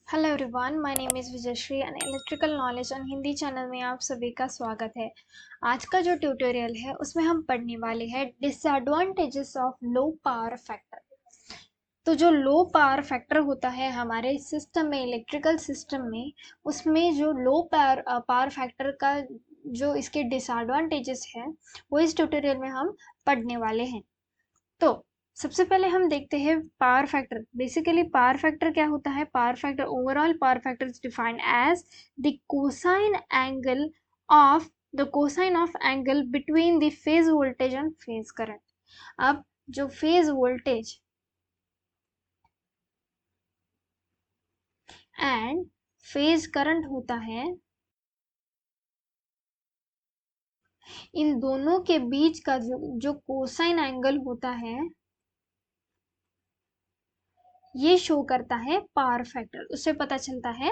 Hello everyone, my name is Vijayshree and electrical knowledge on Hindi channel में आप सभी का स्वागत है। आज का जो ट्यूटोरियल है उसमें हम पढ़ने वाले हैं disadvantages of low power factor. तो जो लो पावर फैक्टर होता है हमारे सिस्टम में, इलेक्ट्रिकल सिस्टम में, उसमें जो लो पावर फैक्टर का जो इसके डिसएडवांटेजेस है वो इस ट्यूटोरियल में हम पढ़ने वाले हैं। तो सबसे पहले हम देखते हैं power factor. Basically power factor क्या होता है? Power factor, overall power factor is defined as the cosine angle of the cosine of angle between the phase voltage and phase current. अब जो phase voltage and phase current होता है, इन दोनों के बीच का जो कोसाइन एंगल होता है ये शो करता है पावर फैक्टर। उससे पता चलता है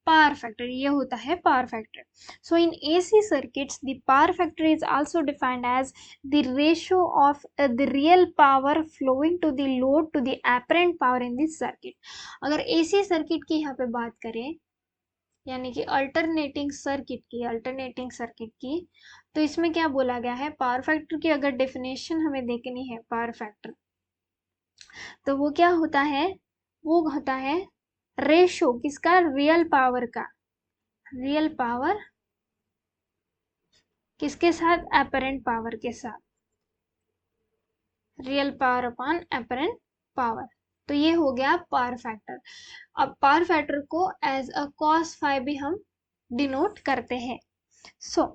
पावर फैक्टर, ये होता है power factor. So in AC circuits the power factor is also defined as the ratio of the real power flowing to the load to the apparent power in this circuit. अगर AC circuit की यहाँ पे बात करें, यानी कि alternating circuit की, तो इसमें क्या बोला गया है? पावर फैक्टर की अगर डेफिनेशन हमें देखनी है पावर फैक्टर, तो वो क्या होता है? वो होता है रेशो किसका? रियल पावर का। रियल पावर किसके साथ? एपरेंट पावर के साथ। Real power upon apparent power. तो ये हो गया पावर फैक्टर। अब पावर फैक्टर को एज अ cos फाई भी हम डिनोट करते हैं। So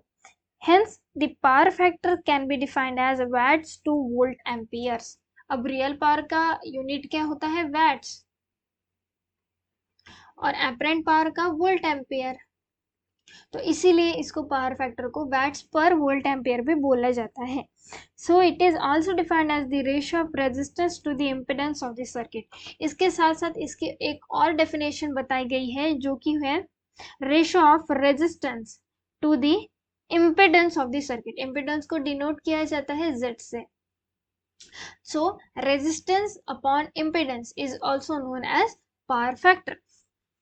hence the power factor can be defined as watts to volt amperes. अब रियल पावर का यूनिट क्या होता है? वैट्स, और एपरेंट पावर का वोल्ट एम्पियर। तो इसीलिए इसको पावर फैक्टर को वैट्स पर वोल्ट एम्पियर भी बोला जाता है। So it is also defined as the ratio of resistance to the impedance of the circuit. इसके साथ साथ इसकी एक और डेफिनेशन बताई गई है जो कि है ratio of resistance to the impedance of the circuit. Impedance को डिनोट किया जाता है Z से। So resistance upon impedance is also known as power factor.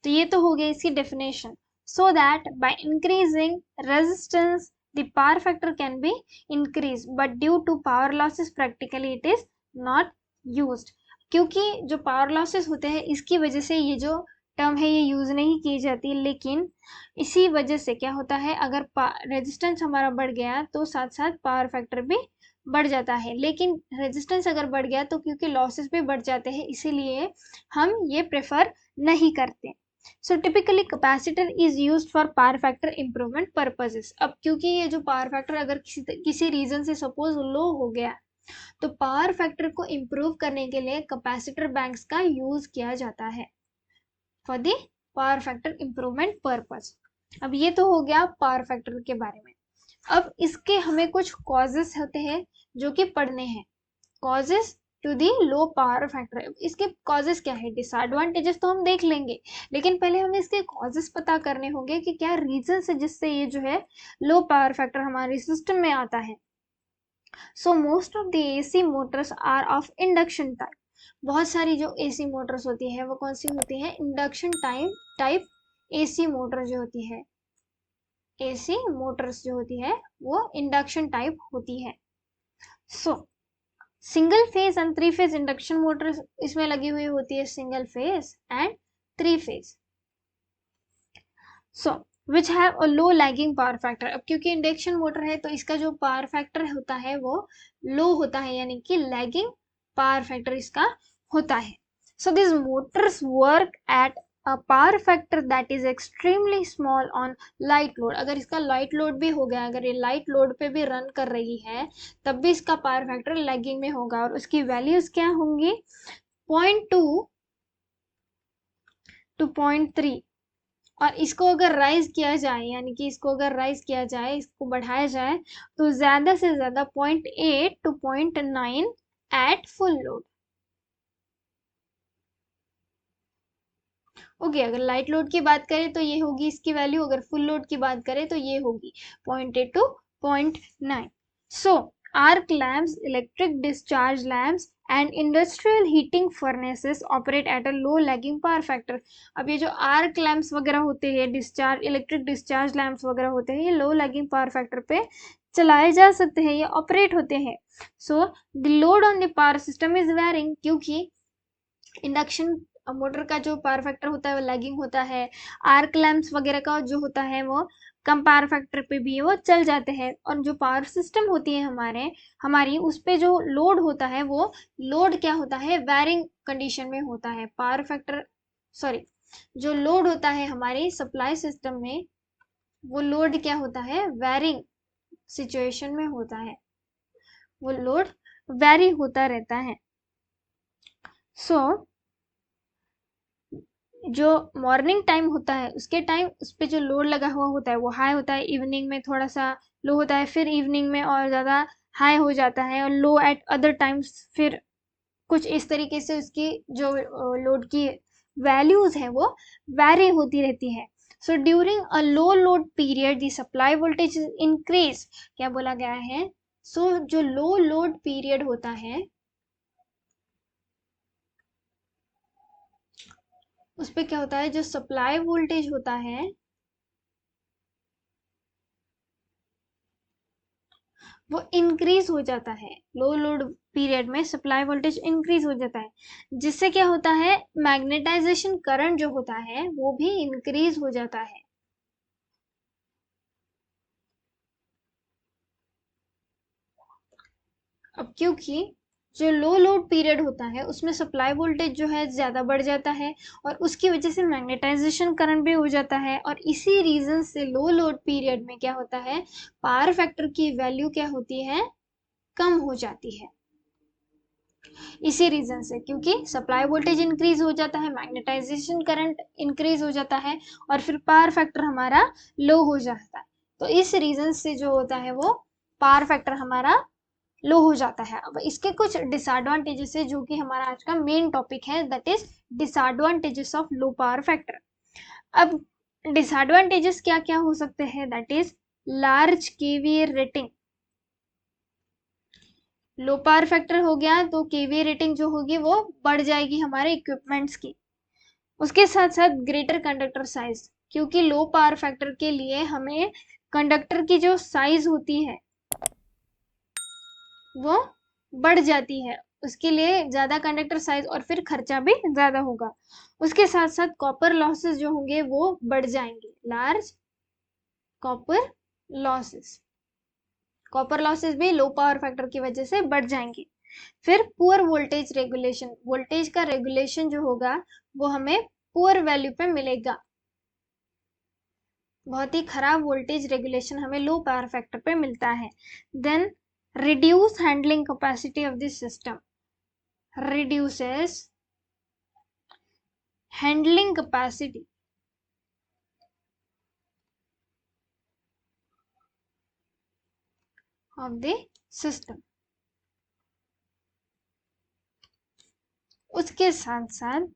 तो ये तो हो गया इसकी definition. So that by increasing resistance the power factor can be increased, but due to power losses practically it is not used। क्योंकि जो power losses होते हैं इसकी वजह से ये जो टर्म है ये यूज नहीं की जाती, लेकिन इसी वजह से क्या होता है, अगर रेजिस्टेंस हमारा बढ़ गया तो साथ साथ पावर फैक्टर भी बढ़ जाता है। लेकिन रेजिस्टेंस अगर बढ़ गया तो क्योंकि लॉसेस भी बढ़ जाते हैं, इसीलिए हम ये प्रेफर नहीं करते। So typically capacitor is used for power factor improvement purposes. अब क्योंकि ये जो पावर फैक्टर अगर किसी रीजन से सपोज लो हो गया, तो पावर फैक्टर को इम्प्रूव करने के लिए कैपेसिटर बैंक्स का यूज किया जाता है for the power factor improvement purpose. अब ये तो हो गया पावर फैक्टर के बारे में। अब इसके हमें कुछ कॉजेस होते हैं जो कि पढ़ने हैं। Causes to the low power factor. इसके कॉजेस क्या है? डिसएडवांटेजेस तो हम देख लेंगे, लेकिन पहले हमें इसके कॉजेस पता करने होंगे कि क्या रीजन है जिससे ये जो है लो पावर फैक्टर हमारे सिस्टम में आता है। So most of the AC motors are of induction type. बहुत सारी जो एसी मोटर्स होती है वो कौन सी होती है? इंडक्शन टाइप एसी मोटर जो होती है, एसी मोटर्स जो होती है वो इंडक्शन टाइप होती है। सो single phase and three phase induction motor इसमें लगी हुई होती है, single phase and three phase. So which have a low lagging power factor. अब क्योंकि इंडक्शन मोटर है तो इसका जो पावर फैक्टर होता है वो लो होता है, यानी कि लैगिंग पावर फैक्टर इसका होता है। So this Motors work at a power factor that is extremely small on light load। अगर इसका लाइट लोड भी हो गया, अगर ये लाइट लोड पे भी रन कर रही है, तब भी इसका पावर फैक्टर लैगिंग में होगा, और उसकी वैल्यूज क्या होंगी? 0.2 to 0.3। और इसको अगर राइज किया जाए, यानी कि इसको अगर राइज किया जाए, इसको बढ़ाया जाए, तो ज्यादा से ज्यादा 0.8 to 0.9 at full load. Okay, अगर लाइट लोड की बात करें तो ये होगी इसकी वैल्यू, अगर फुल लोड की बात करें तो ये होगी 0.8 to 0.9। So arc lamps, electric discharge lamps and industrial heating furnaces operate at a low lagging power factor. अब ये जो आर्क लैंप्स वगैरह होते हैं, डिस्चार्ज इलेक्ट्रिक डिस्चार्ज लैंप्स वगैरह होते हैं, ये लो लैगिंग पावर फैक्टर पे चलाए जा सकते हैं, ये ऑपरेट होते हैं। So the load on the power system is varying, क्योंकि इंडक्शन मोटर का जो पावर फैक्टर होता है वो लैगिंग होता है, आर्क लैंप्स वगैरह का जो होता है वो कम पावर फैक्टर पे भी वो चल जाते हैं। और जो पावर सिस्टम होती है हमारी उस पे जो लोड होता है वो लोड क्या होता है, वेरिंग कंडीशन में होता है। पावर फैक्टर सॉरी जो लोड होता है हमारे सप्लाई सिस्टम में, वो लोड क्या होता है, वेरिंग सिचुएशन में होता है, वो लोड वेरी होता रहता है। सो जो मॉर्निंग टाइम होता है उसके टाइम उस पर जो लोड लगा हुआ होता है वो हाई होता है, इवनिंग में थोड़ा सा लो होता है, फिर इवनिंग में और ज़्यादा हाई हो जाता है, और लो एट अदर टाइम्स। फिर कुछ इस तरीके से उसकी जो लोड की वैल्यूज है वो वैरी होती रहती है। So during a low load period the supply voltage increase, क्या बोला गया है, सो जो लो लोड पीरियड होता है उस पे क्या होता है, जो सप्लाई वोल्टेज होता है वो इंक्रीज हो जाता है। लो लोड पीरियड में सप्लाई वोल्टेज इंक्रीज हो जाता है, जिससे क्या होता है, मैग्नेटाइजेशन करंट जो होता है वो भी इंक्रीज हो जाता है। अब क्योंकि जो लो लोड पीरियड होता है उसमें सप्लाई वोल्टेज जो है ज़्यादा बढ़ जाता है, और उसकी वजह से मैग्नेटाइजेशन करंट भी हो जाता है, और इसी रीज़न से लो लोड पीरियड में क्या होता है, पावर फैक्टर की वैल्यू क्या होती है, कम हो जाती है। इसी रीजन से, क्योंकि सप्लाई वोल्टेज इंक्रीज हो जाता है, मैग्नेटाइजेशन करंट इंक्रीज हो जाता है, और फिर पावर फैक्टर हमारा लो हो जाता है। तो इस रीजन से जो होता है वो पावर फैक्टर हमारा लो हो जाता है। अब इसके कुछ डिसएडवांटेजेस है जो कि हमारा आज का मेन टॉपिक है, that is disadvantages of low power factor. अब डिसएडवांटेजेस क्या क्या हो सकते हैं, that is large KVA rating. Low power factor हो गया तो केवीए रेटिंग जो होगी वो बढ़ जाएगी हमारे इक्विपमेंट्स की। उसके साथ साथ ग्रेटर कंडक्टर साइज, क्योंकि लो पावर फैक्टर के लिए हमें कंडक्टर की जो साइज होती है वो बढ़ जाती है, उसके लिए ज़्यादा कंडक्टर साइज और फिर खर्चा भी ज़्यादा होगा। उसके साथ साथ कॉपर लॉसेस जो होंगे वो बढ़ जाएंगे, large copper losses. Copper losses भी लो पावर फैक्टर की वजह से बढ़ जाएंगे। फिर पुअर वोल्टेज रेगुलेशन, वोल्टेज का रेगुलेशन जो होगा वो हमें पुअर वैल्यू पे मिलेगा, बहुत ही खराब वोल्टेज रेगुलेशन हमें लो पावर फैक्टर पे मिलता है। Then reduce handling capacity of this system, reduces handling capacity of the system. उसके साथ साथ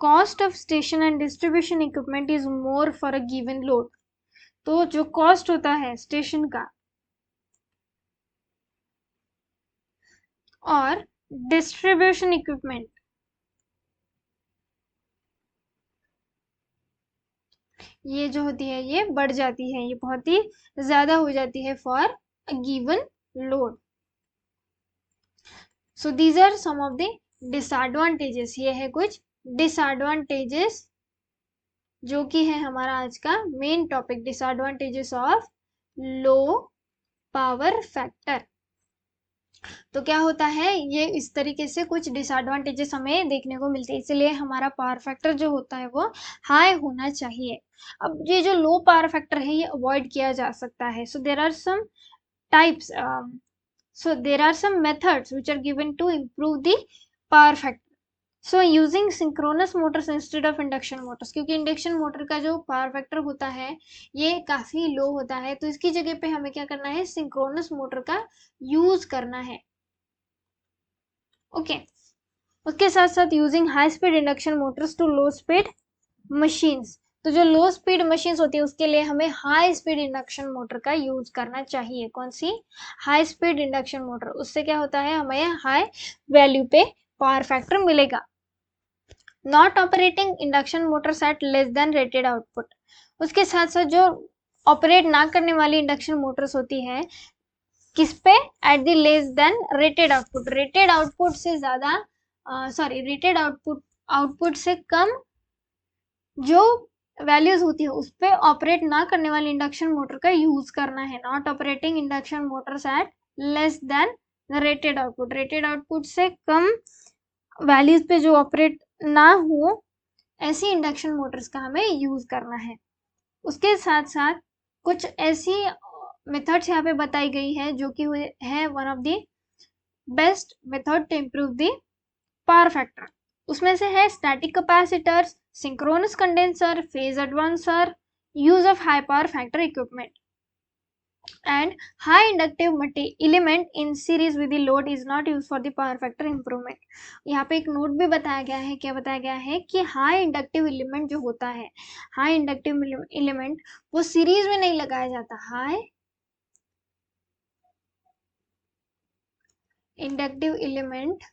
cost of station and distribution equipment is more for a given load. तो जो कॉस्ट होता है स्टेशन का और डिस्ट्रीब्यूशन इक्विपमेंट, ये जो होती है ये बढ़ जाती है, ये बहुत ही ज्यादा हो जाती है for a given load. So these are some of the disadvantages, ये है कुछ डिसएडवांटेजेस जो कि है हमारा आज का main topic, disadvantages of low power factor. तो क्या होता है, ये इस तरीके से कुछ डिसएडवांटेजेस हमें देखने को मिलते हैं, इसलिए हमारा पावर फैक्टर जो होता है वो हाई होना चाहिए। अब ये जो लो पावर फैक्टर है ये अवॉइड किया जा सकता है। So there are some types, so there are some methods which are given to improve the power factor. So using synchronous motors instead of induction motors, क्योंकि इंडक्शन मोटर का जो power factor होता है ये काफी लो होता है, तो इसकी जगह पे हमें क्या करना है, सिंक्रोनस मोटर का यूज करना है। ओके उसके साथ साथ using high speed induction motors to low speed machines. तो जो लो स्पीड मशीन्स होती है उसके लिए हमें हाई स्पीड इंडक्शन मोटर का यूज करना चाहिए। कौन सी? High speed induction motor. उससे क्या होता है, हमें हाई वैल्यू पे पावर फैक्टर मिलेगा। Not operating induction motors at less than rated output. उसके साथ साथ जो ऑपरेट ना करने वाली इंडक्शन मोटर्स होती है किस पे? At the less than rated output. Rated output से ज्यादा रेटेड आउटपुट से कम जो वैल्यूज होती है उस पे ऑपरेट ना करने वाली इंडक्शन मोटर का यूज करना है। Not operating induction motors at less than rated output. Rated output से कम वैल्यूज पे जो ऑपरेट ना हो ऐसी इंडक्शन मोटर्स का हमें यूज करना है। उसके साथ साथ कुछ ऐसी मेथड्स यहाँ पे बताई गई है जो कि है one of the best method to improve the power factor. उसमें से है static capacitors, synchronous condenser, phase advancer, use of high power factor equipment and high inductive element in series with the load is not used for the power factor improvement। यहाँ पे एक note भी बताया गया है, क्या बताया गया है कि हाई इंडक्टिव एलिमेंट जो होता है, हाई इंडक्टिव एलिमेंट वो सीरीज में नहीं लगाया जाता। हाई इंडक्टिव एलिमेंट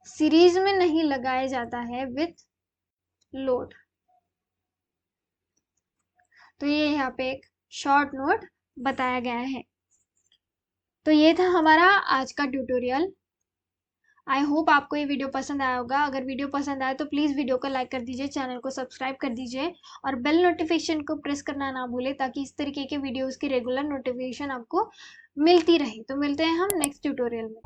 सीरीज में नहीं लगाया जाता है विथ लोड। तो ये यहाँ पे एक शॉर्ट नोट बताया गया है। तो ये था हमारा आज का ट्यूटोरियल। आई होप आपको ये वीडियो पसंद आया होगा। अगर वीडियो पसंद आए तो प्लीज़ वीडियो को लाइक कर दीजिए, चैनल को सब्सक्राइब कर दीजिए और बेल नोटिफिकेशन को प्रेस करना ना भूलें ताकि इस तरीके के वीडियोस की रेगुलर नोटिफिकेशन आपको मिलती रहे। तो मिलते हैं हम नेक्स्ट ट्यूटोरियल में।